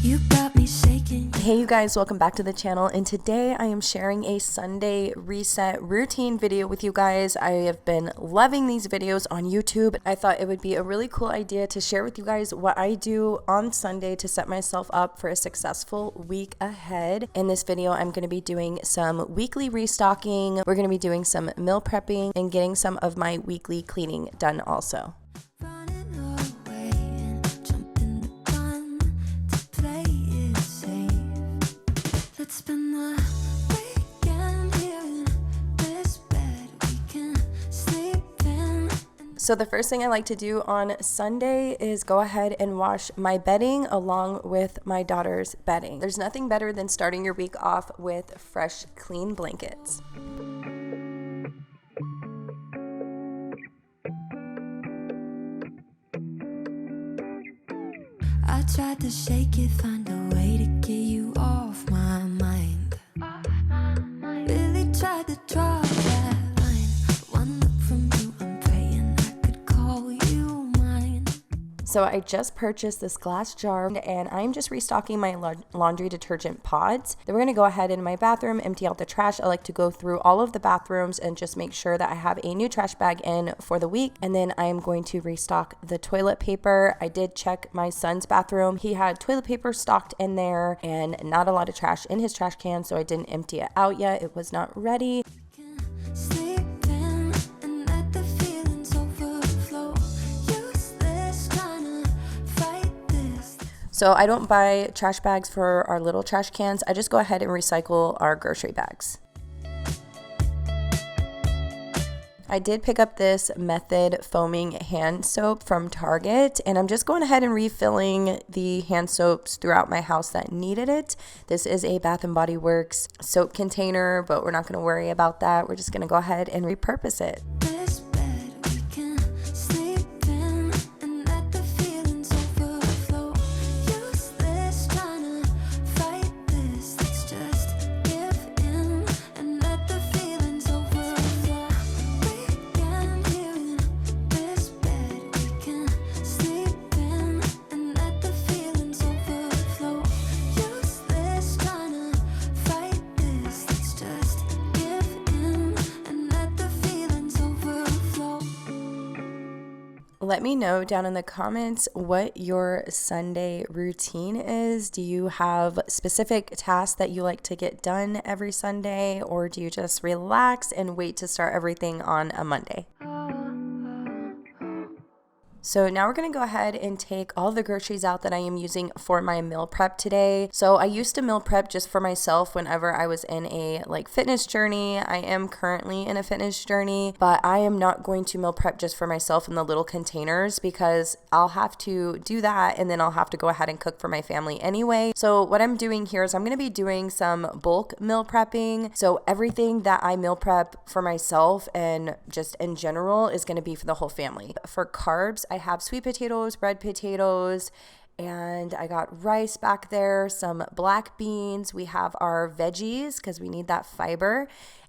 You got me shaking. Hey you guys, welcome back to the channel, and today I am sharing a Sunday reset routine video with you guys. I have been loving these videos on YouTube. I thought it would be a really cool idea to share with you guys what I do on Sunday to set myself up for a successful week ahead. In this video, I'm going to be doing some weekly restocking. We're going to be doing some meal prepping and getting some of my weekly cleaning done also. So the first thing I like to do on Sunday is go ahead and wash my bedding along with my daughter's bedding. There's nothing better than starting your week off with fresh, clean blankets. I tried to shake it, find a way to get you off my mind. Really tried to draw that line. One look from you, I'm praying I could call you mine. So I just purchased this glass jar and I'm just restocking my laundry detergent pods. Then we're going to go ahead in my bathroom, empty out the trash. I like to go through all of the bathrooms and just make sure that I have a new trash bag in for the week. And then I am going to restock the toilet paper. I did check my son's bathroom. He had toilet paper stocked in there and not a lot of trash in his trash can, so I didn't empty it out yet. It was not ready. So I don't buy trash bags for our little trash cans. I just go ahead and recycle our grocery bags. I did pick up this Method foaming hand soap from Target, and I'm just going ahead and refilling the hand soaps throughout my house that needed it. This is a Bath & Body Works soap container, but we're not going to worry about that. We're just going to go ahead and repurpose it. Let me know down in the comments what your Sunday routine is. Do you have specific tasks that you like to get done every Sunday, or do you just relax and wait to start everything on a Monday? So now we're going to go ahead and take all the groceries out that I am using for my meal prep today. So I used to meal prep just for myself whenever I was in a fitness journey. I am currently in a fitness journey, but I am not going to meal prep just for myself in the little containers because I'll have to do that and then I'll have to go ahead and cook for my family anyway. So what I'm doing here is I'm going to be doing some bulk meal prepping. So everything that I meal prep for myself and just in general is going to be for the whole family. For carbs, I have sweet potatoes, red potatoes, and I got rice back there, some black beans. We have our veggies because we need that fiber.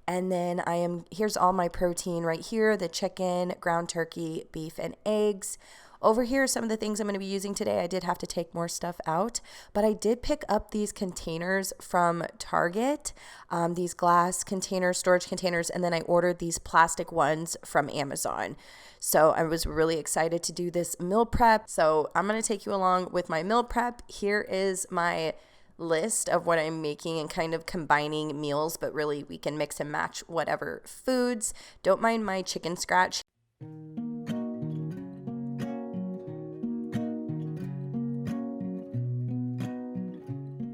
And then here's all my protein right here, the chicken, ground turkey, beef, and eggs. Over here, some of the things I'm going to be using today. I did have to take more stuff out, but I did pick up these containers from Target, these glass containers, storage containers, and then I ordered these plastic ones from Amazon. So I was really excited to do this meal prep. So I'm going to take you along with my meal prep. Here is my list of what I'm making and kind of combining meals, but really we can mix and match whatever foods. Don't mind my chicken scratch.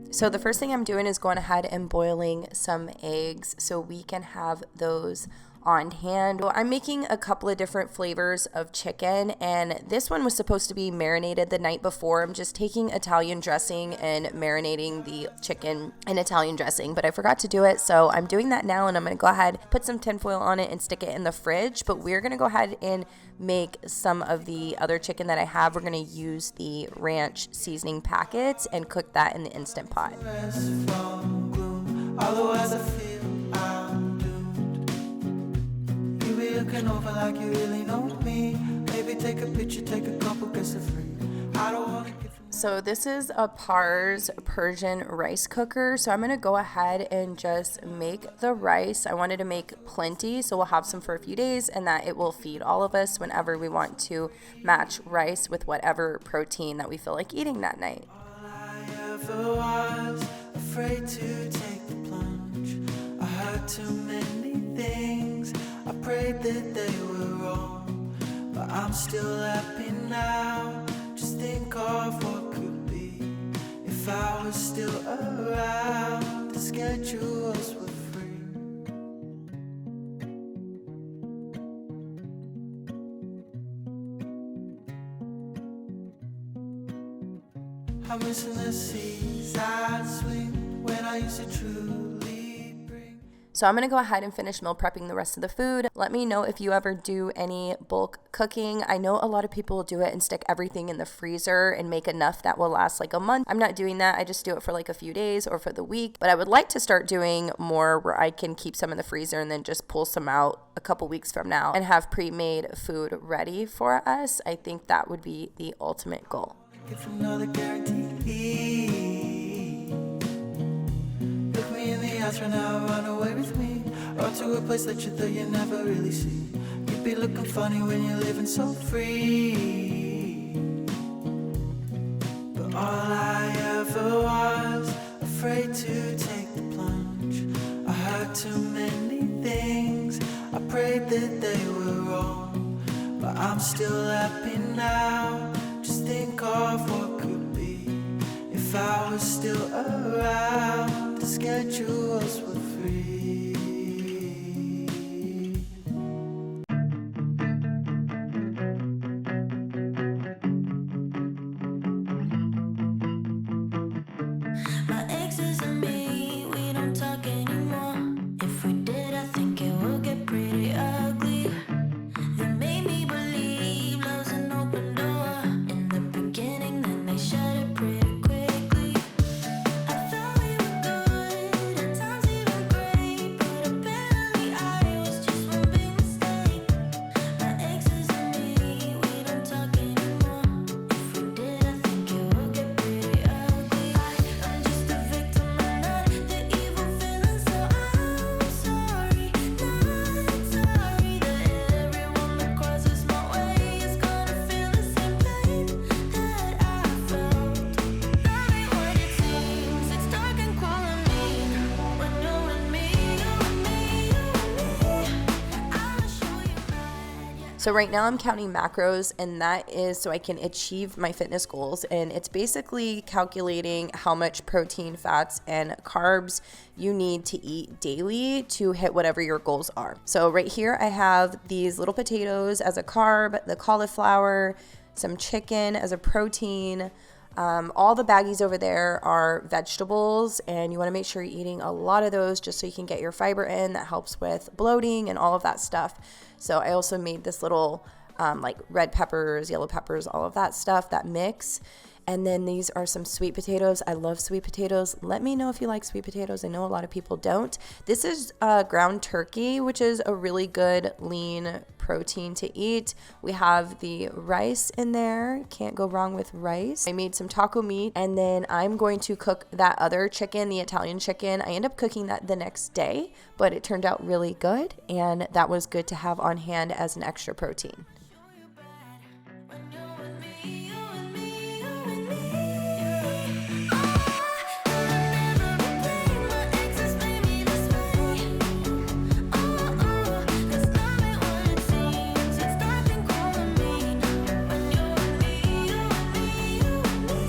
So the first thing I'm doing is going ahead and boiling some eggs so we can have those on hand. Well, I'm making a couple of different flavors of chicken, and this one was supposed to be marinated the night before. I'm just taking Italian dressing and marinating the chicken in Italian dressing, but I forgot to do it, so I'm doing that now, and I'm going to go ahead, put some tinfoil on it, and stick it in the fridge. But we're going to go ahead and make some of the other chicken that I have. We're going to use the ranch seasoning packets and cook that in the Instant Pot. Looking over like you really know me. Maybe take a picture, take a couple, guess for free. I don't want to give. So this is a Pars Persian rice cooker. So I'm going to go ahead and just make the rice. I wanted to make plenty, so we'll have some for a few days, and that it will feed all of us whenever we want to match rice with whatever protein that we feel like eating that night. All I ever was, afraid to take the plunge. I heard too many things, I prayed that they were wrong, but I'm still happy now. Just think of what could be if I was still around. The schedules were free. I'm missing the seas I swing when I used to truly bring. So I'm going to go ahead and finish meal prepping the rest of the food. Let me know if you ever do any bulk cooking. I know a lot of people do it and stick everything in the freezer and make enough that will last like a month. I'm not doing that. I just do it for like a few days or for the week. But I would like to start doing more where I can keep some in the freezer and then just pull some out a couple weeks from now and have pre-made food ready for us. I think that would be the ultimate goal. Get another guarantee. Look me in the eyes right now, run away with me, or to a place that you thought you'd never really see. You'd be looking funny when you're living so free. But all I ever was, afraid to take the plunge. I heard too many things, I prayed that they were wrong, but I'm still happy now. Just think of what could be if I was still around. The schedules were free. My exes and me, we don't talk anymore. If we did, I think it would get pretty ugly. They made me believe love's an open door in the beginning, then they shut it pretty quickly. I thought we were good, at times even great, but apparently I was just one big mistake. My exes and me, we don't talk anymore. If we did, I think it would get pretty ugly. I'm just a victim and not the evil villain, so I'm sorry, not sorry that everyone that crosses my way is gonna feel the same pain that I felt. That ain't what it seems. It's dark and cool and mean when you're with me, you and me, you and me. I'll show you mad. So right now I'm counting macros, and that is so I can achieve my fitness goals. And it's basically calculating how much protein, fats, and carbs you need to eat daily to hit whatever your goals are. So right here I have these little potatoes as a carb, the cauliflower, some chicken as a protein. All the baggies over there are vegetables, and you want to make sure you're eating a lot of those just so you can get your fiber in. That helps with bloating and all of that stuff. So I also made this little like red peppers, yellow peppers, all of that stuff, that mix. And then these are some sweet potatoes. I love sweet potatoes. Let me know if you like sweet potatoes. I know a lot of people don't. This is ground turkey, which is a really good lean protein to eat. We have the rice in there. Can't go wrong with rice. I made some taco meat, and then I'm going to cook that other chicken, the Italian chicken. I end up cooking that the next day, but it turned out really good, and that was good to have on hand as an extra protein. When you're with me, you and me, you and me. Oh, I'll never blame my exes, blame me this way. Oh, 'cause love ain't what it seems. It's dark and cold and mean when you're with me, you and me, you and me.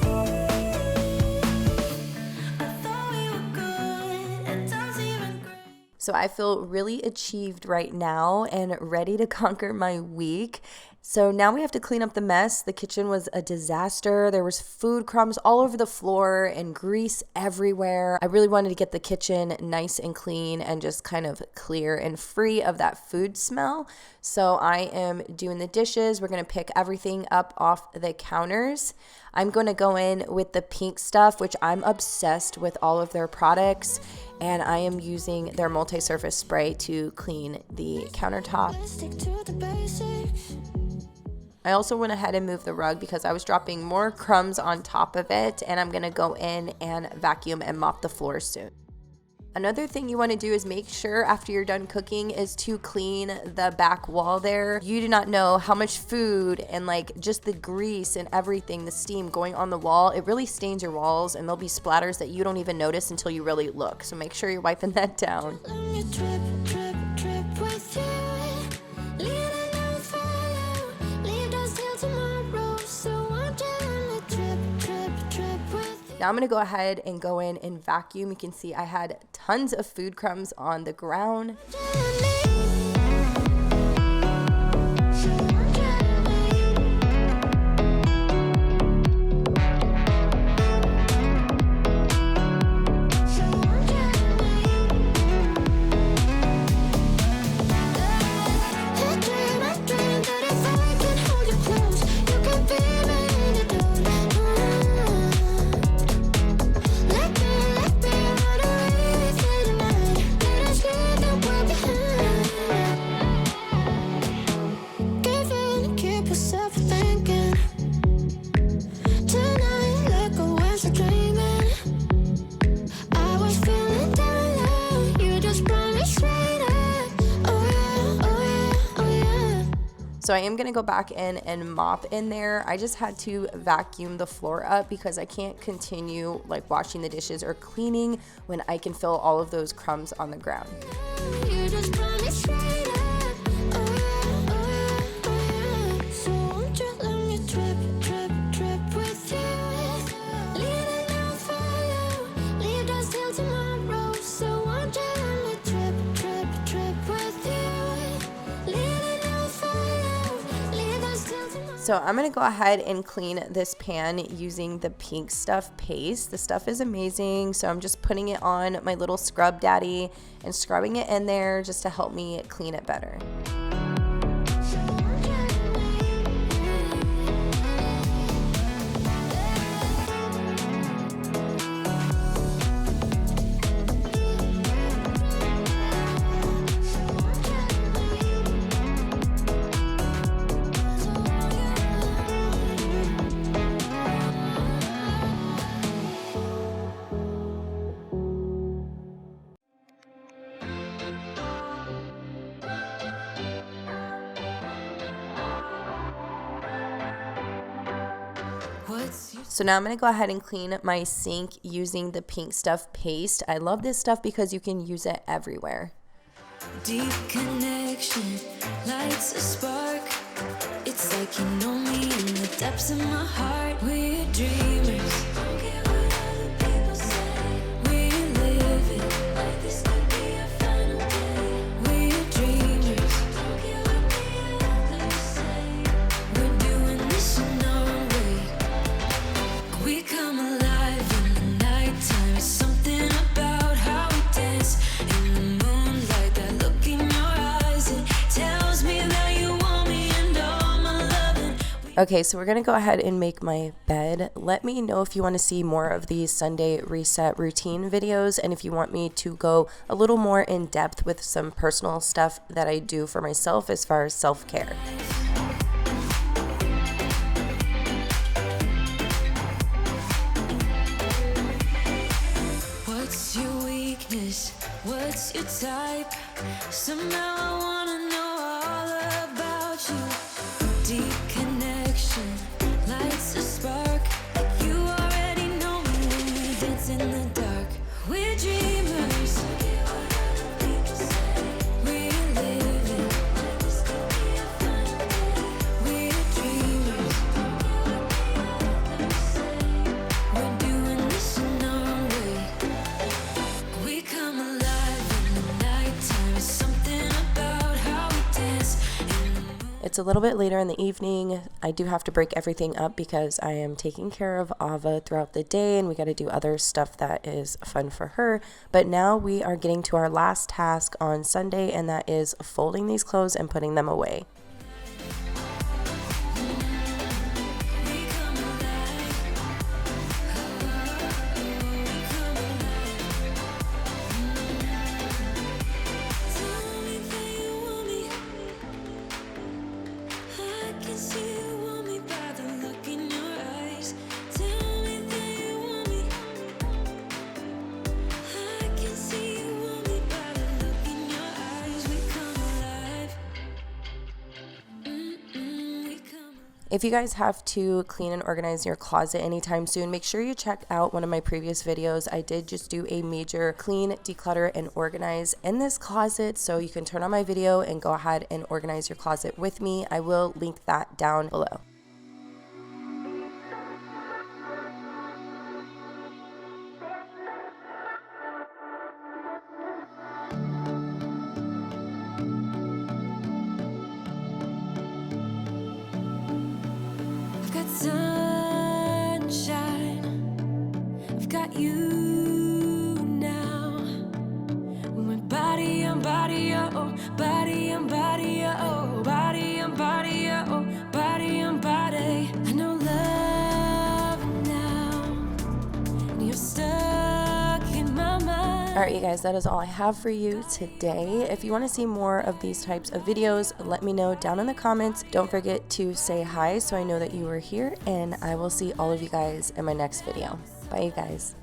I thought we were good, at times even great. So I feel really achieved right now and ready to conquer my week. So now we have to clean up the mess. The kitchen was a disaster. There was food crumbs all over the floor and grease everywhere. I really wanted to get the kitchen nice and clean and just kind of clear and free of that food smell. So I am doing the dishes. We're going to pick everything up off the counters. I'm going to go in with the pink stuff, which I'm obsessed with all of their products. And I am using their multi-surface spray to clean the countertop. Let's stick to the basics. I also went ahead and moved the rug because I was dropping more crumbs on top of it, and I'm gonna go in and vacuum and mop the floor soon. Another thing you want to do is make sure after you're done cooking is to clean the back wall there. You do not know how much food and like just the grease and everything, the steam going on the wall, it really stains your walls, and there'll be splatters that you don't even notice until you really look. So make sure you're wiping that down. Now I'm gonna go ahead and go in and vacuum. You can see I had tons of food crumbs on the ground. So I am gonna go back in and mop in there. I just had to vacuum the floor up because I can't continue like washing the dishes or cleaning when I can feel all of those crumbs on the ground. So I'm gonna go ahead and clean this pan using the Pink Stuff paste. The stuff is amazing. So I'm just putting it on my little scrub daddy and scrubbing it in there just to help me clean it better. So now I'm going to go ahead and clean my sink using the Pink Stuff paste. I love this stuff because you can use it everywhere. Deep connection lights a spark. It's like you know me in the depths of my heart. We're dreamers. Don't care what other people say. We live it like this could be our final day. We're dreamers. Don't care what the others say. We're doing this in our way. We come alive in the nighttime. It's something about how we dance in the moonlight. That look in your eyes, it tells me that you want me and all my loving. Okay, so we're going to go ahead and make my bed. Let me know if you want to see more of these Sunday reset routine videos, and if you want me to go a little more in depth with some personal stuff that I do for myself as far as self-care. What's your weakness? What's your type? Somehow I wanna know all about you. Deep connection lights a spark. You already know me when we dance in the dark. We're dreamers. We live it. We're dreamers. We're doing this in our way. We come alive in the nighttime. It's something about how we dance in the moon. It's a little bit later in the evening. I do have to break everything up because I am taking care of Ava throughout the day, and we got to do other stuff that is fun for her. But now we are getting to our last task on Sunday, and that is folding these clothes and putting them away. We come alive. Tell me that you want me. I can see you If you guys have to clean and organize your closet anytime soon, make sure you check out one of my previous videos. I did just do a major clean, declutter, and organize in this closet, so you can turn on my video and go ahead and organize your closet with me. I will link that down below. I've got sunshine, I've got you now. When we're body on body, oh, body on body, oh, body on body, oh, body on body. I know love now, and you're stuck in my mind. Alright, you guys, that is all I have for you today. If you want to see more of these types of videos, let me know down in the comments. Don't forget to say hi so I know that you were here, and I will see all of you guys in my next video. Bye, you guys.